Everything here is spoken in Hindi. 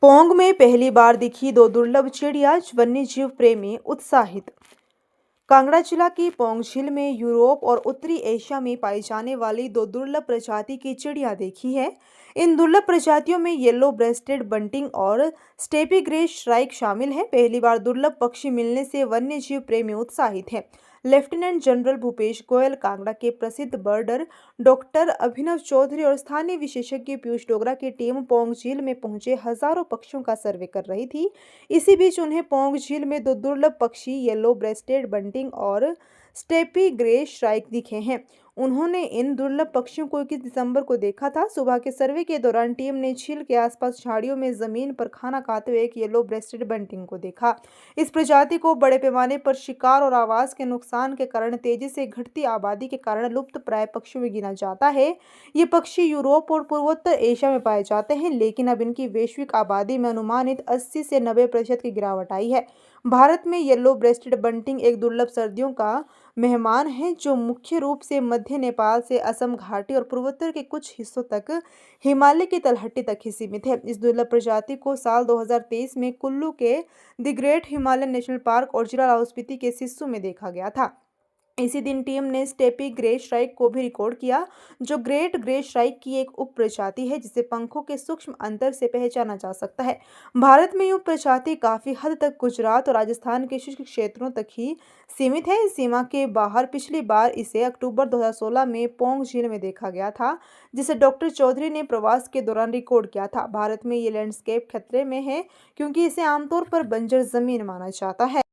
पोंग में पहली बार दिखी दो दुर्लभ चिड़िया, वन्यजीव प्रेमी उत्साहित। कांगड़ा जिला की पोंग झील में यूरोप और उत्तरी एशिया में पाई जाने वाली दो दुर्लभ प्रजाति की चिड़िया देखी है। इन दुर्लभ प्रजातियों में येलो ब्रेस्टेड बंटिंग और स्टेपी ग्रे श्राइक शामिल है। पहली बार दुर्लभ पक्षी मिलने से वन्यजीव प्रेमी उत्साहित हैं। लेफ्टिनेंट जनरल भूपेश गोयल, कांगड़ा के प्रसिद्ध बर्डर डॉक्टर अभिनव चौधरी और स्थानीय विशेषज्ञ पीयूष डोगरा की टीम पोंग झील में पहुंचे हजारों पक्षियों का सर्वे कर रही थी। इसी बीच उन्हें पोंग झील में दो दुर्लभ पक्षी येलो ब्रेस्टेड बंटिंग और स्टेपी ग्रे श्राइक दिखे हैं। उन्होंने इन दुर्लभ पक्षियों को 21 दिसंबर को देखा था। सुबह के सर्वे के दौरान टीम ने झील के आसपास झाड़ियों में जमीन पर खाना खाते हुए एक येलो ब्रेस्टेड बंटिंग को देखा। इस प्रजाति को बड़े पैमाने पर शिकार और आवास के नुकसान के कारण तेजी से घटती आबादी के कारण लुप्त प्राय पक्षियों में गिना जाता है। ये पक्षी यूरोप और पूर्वोत्तर एशिया में पाए जाते हैं, लेकिन अब इनकी वैश्विक आबादी में अनुमानित 80 से 90% की गिरावट आई है। भारत में येलो ब्रेस्टेड बंटिंग एक दुर्लभ सर्दियों का मेहमान है, जो मुख्य रूप से मध्य नेपाल से असम घाटी और पूर्वोत्तर के कुछ हिस्सों तक हिमालय की तलहटी तक ही सीमित है। इस दुर्लभ प्रजाति को साल 2023 में कुल्लू के the great Himalayan national park और जिला लाहौल स्पीति के सिस्सू में देखा गया था। इसी दिन टीम ने स्टेपी ग्रे श्राइक को भी रिकॉर्ड किया, जो ग्रेट ग्रे श्राइक की एक उप प्रजाति है जिसे पंखों के सूक्ष्म अंतर से पहचाना जा सकता है। भारत में यह प्रजाति काफी हद तक गुजरात और राजस्थान के शुष्क क्षेत्रों तक ही सीमित है। इस सीमा के बाहर पिछली बार इसे अक्टूबर 2016 में पोंग झील में देखा गया था, जिसे डॉक्टर चौधरी ने प्रवास के दौरान रिकॉर्ड किया था। भारत में ये लैंडस्केप खतरे में है क्योंकि इसे आमतौर पर बंजर जमीन माना जाता है।